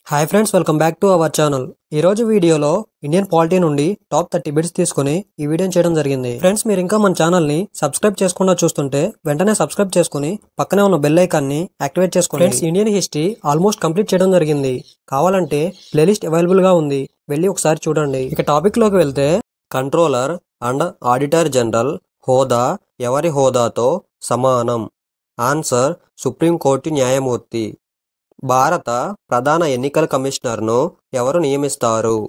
Hi friends, welcome back to our channel. ఈ రోజు వీడియోలో ఇండియన్ పాలిటీ నుండి టాప్ 30 బిట్స్ తీసుకుని ఈ వీడియోని చేయడం జరిగింది. ఫ్రెండ్స్, మీరు ఇంకా మన ఛానల్ ని సబ్స్క్రైబ్ చేసుకుండా చూస్తుంటే వెంటనే సబ్స్క్రైబ్ చేసుకుని పక్కనే ఉన్న బెల్ ఐకాన్ ని యాక్టివేట్ చేసుకోండి. Friends, Indian history almost complete చేయడం జరిగింది. కావాలంటే ప్లేలిస్ట్ అవైలబుల్ గా ఉంది, వెళ్ళి ఒకసారి చూడండి. ఇక టాపిక్ లోకి వెళ్తే, కంట్రోలర్ అండ్ ఆడిటర్ జనరల్ హోదా ఎవరి హోదాతో సమానం? ఆన్సర్ సుప్రీంకోర్టు న్యాయమూర్తి. భారత ప్రధాన ఎన్నికల కమిషనర్ను ఎవరు నియమిస్తారు?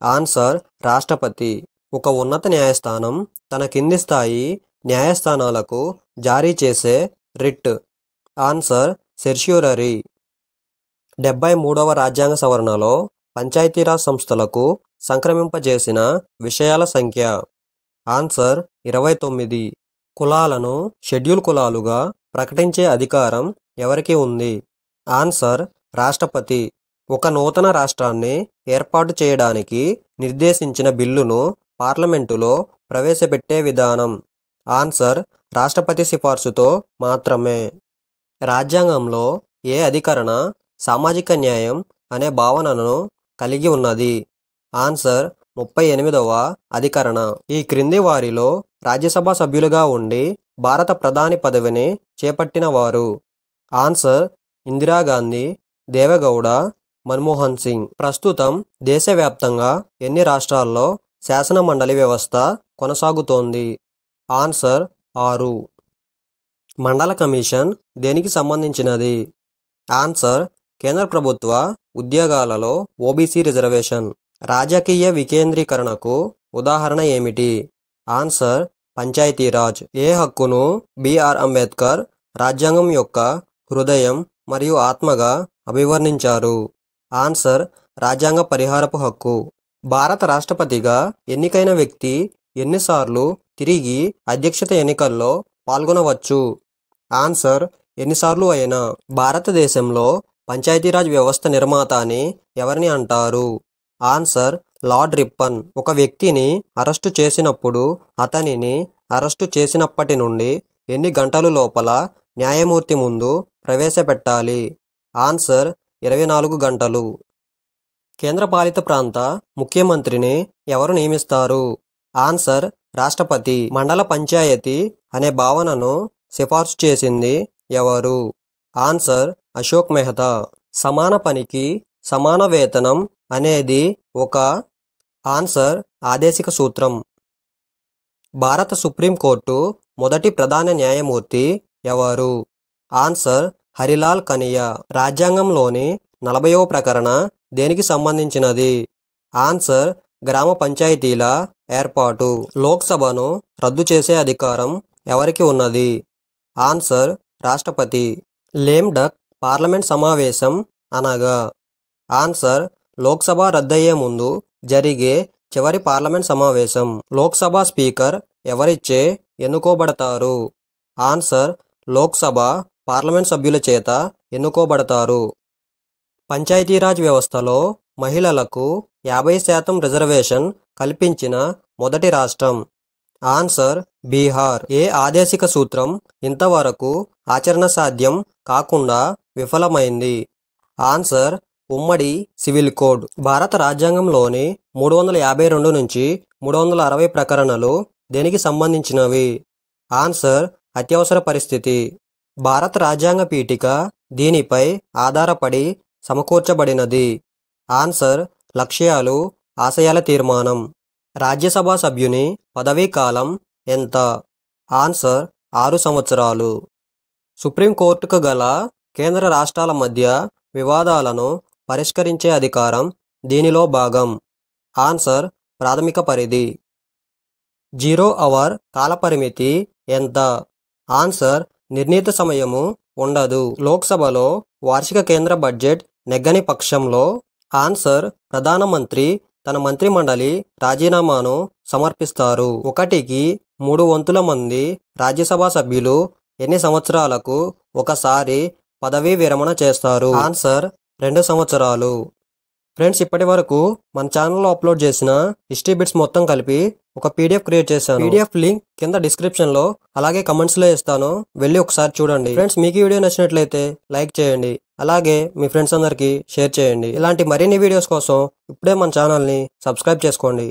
ఆన్సర్ రాష్ట్రపతి. ఒక ఉన్నత న్యాయస్థానం తన కింది స్థాయి న్యాయస్థానాలకు జారీ చేసే రిట్. ఆన్సర్ సెర్ష్యూరరీ. 73వ రాజ్యాంగ సవరణలో పంచాయతీరాజ్ సంస్థలకు సంక్రమింపజేసిన విషయాల సంఖ్య. ఆన్సర్ 29. కులాలను షెడ్యూల్ కులాలుగా ప్రకటించే అధికారం ఎవరికి ఉంది? ఆన్సర్ రాష్ట్రపతి. ఒక నూతన రాష్ట్రాన్ని ఏర్పాటు చేయడానికి నిర్దేశించిన బిల్లును పార్లమెంటులో ప్రవేశపెట్టే విధానం. ఆన్సర్ రాష్ట్రపతి సిఫార్సుతో మాత్రమే. రాజ్యాంగంలో ఏ అధికరణ సామాజిక న్యాయం అనే భావనను కలిగి ఉన్నది? ఆన్సర్ 38వ అధికరణ. ఈ క్రింది వారిలో రాజ్యసభ సభ్యులుగా ఉండి భారత ప్రధాని పదవిని చేపట్టిన వారు? ఆన్సర్ ఇందిరాగాంధీ, దేవగౌడ, మన్మోహన్ సింగ్. ప్రస్తుతం దేశవ్యాప్తంగా ఎన్ని రాష్ట్రాల్లో శాసన మండలి వ్యవస్థ కొనసాగుతోంది? ఆన్సర్ 6. మండల కమిషన్ దేనికి సంబంధించినది? ఆన్సర్ కేంద్ర ప్రభుత్వ ఉద్యోగాలలో ఓబీసీ రిజర్వేషన్. రాజకీయ వికేంద్రీకరణకు ఉదాహరణ ఏమిటి? ఆన్సర్ పంచాయతీరాజ్. ఏ హక్కును బిఆర్ అంబేద్కర్ రాజ్యాంగం యొక్క హృదయం మరియు ఆత్మగా అభివర్ణించారు? ఆన్సర్ రాజ్యాంగ పరిహారపు హక్కు. భారత రాష్ట్రపతిగా ఎన్నికైన వ్యక్తి ఎన్నిసార్లు తిరిగి అధ్యక్షత ఎన్నికల్లో పాల్గొనవచ్చు? ఆన్సర్ ఎన్నిసార్లు అయినా. భారతదేశంలో పంచాయతీరాజ్ వ్యవస్థ నిర్మాత అని ఎవరిని అంటారు? Answer lord Ripon. ఒక వ్యక్తిని అరెస్టు చేసినప్పుడు అతనిని అరెస్టు చేసినప్పటి నుండి ఎన్ని గంటలు లోపల న్యాయమూర్తి ముందు ప్రవేశపెట్టాలి? ఆన్సర్ 24 గంటలు. కేంద్రపాలిత ప్రాంత ముఖ్యమంత్రిని ఎవరు నియమిస్తారు? ఆన్సర్ రాష్ట్రపతి. మండల పంచాయతీ అనే భావనను సిఫార్సు చేసింది ఎవరు? ఆన్సర్ అశోక్ మెహతా. సమాన పనికి సమాన వేతనం అనేది ఒక. ఆన్సర్ ఆదేశిక సూత్రం. భారత సుప్రీంకోర్టు మొదటి ప్రధాన న్యాయమూర్తి ఎవరు? ఆన్సర్ హరిలాల్ కనియా. రాజ్యాంగంలోని 40వ ప్రకరణ దేనికి సంబంధించినది? ఆన్సర్ గ్రామ పంచాయతీల ఏర్పాటు. లోక్సభను రద్దు చేసే అధికారం ఎవరికి ఉన్నది? ఆన్సర్ రాష్ట్రపతి. లేమ్ డక్ పార్లమెంట్ సమావేశం అనగా? ఆన్సర్ లోక్సభ రద్దయ్యే ముందు జరిగే చివరి పార్లమెంట్ సమావేశం. Lok Sabha speaker ఎవరిచే ఎన్నుకోబడతారు? Answer Lok Sabha parliament సభ్యుల చేత ఎన్నుకోబడతారు. పంచాయతీరాజ్ వ్యవస్థలో మహిళలకు 50% రిజర్వేషన్ కల్పించిన మొదటి రాష్ట్రం? ఆన్సర్ బీహార్. ఏ ఆదేశిక సూత్రం ఇంతవరకు ఆచరణ సాధ్యం కాకుండా విఫలమైంది? ఆన్సర్ ఉమ్మడి సివిల్ కోడ్. భారత రాజ్యాంగంలోని 352 నుంచి 360 ప్రకరణలు దేనికి సంబంధించినవి? ఆన్సర్ అత్యవసర పరిస్థితి. భారత రాజ్యాంగ పీఠిక దీనిపై ఆధారపడి సమకూర్చబడినది? ఆన్సర్ లక్ష్యాలు, ఆశయాల తీర్మానం. రాజ్యసభ సభ్యుని పదవీ కాలం ఎంత? ఆన్సర్ 6 సంవత్సరాలు. సుప్రీంకోర్టుకు గల కేంద్ర రాష్ట్రాల మధ్య వివాదాలను పరిష్కరించే అధికారం దీనిలో భాగం? ఆన్సర్ ప్రాథమిక పరిధి. 0 అవర్ కాలపరిమితి ఎంత? ఆన్సర్ నిర్ణీత సమయము ఉండదు. లోక్సభలో వార్షిక కేంద్ర బడ్జెట్ నెగ్గని పక్షంలో? ఆన్సర్ ప్రధానమంత్రి తన మంత్రిమండలి రాజీనామాను సమర్పిస్తారు. 1కి 3 వంతుల మంది రాజ్యసభ సభ్యులు ఎన్ని సంవత్సరాలకు ఒకసారి పదవీ విరమణ చేస్తారు? ఆన్సర్ 2 సంవత్సరాలు. ఫ్రెండ్స్, ఇప్పటి వరకు మన ఛానల్లో అప్లోడ్ చేసిన హిస్టరీ బిట్స్ మొత్తం కలిపి ఒక పీడిఎఫ్ క్రియేట్ చేశాను. పీడిఎఫ్ లింక్ కింద డిస్క్రిప్షన్ లో అలాగే కమెంట్స్ లో ఇస్తాను, వెళ్ళి ఒకసారి చూడండి. ఫ్రెండ్స్, మీకు ఈ వీడియో నచ్చినట్లయితే లైక్ చేయండి, అలాగే మీ ఫ్రెండ్స్ అందరికి షేర్ చేయండి. ఇలాంటి మరిన్ని వీడియోస్ కోసం ఇప్పుడే మన ఛానల్ ని సబ్స్క్రైబ్ చేసుకోండి.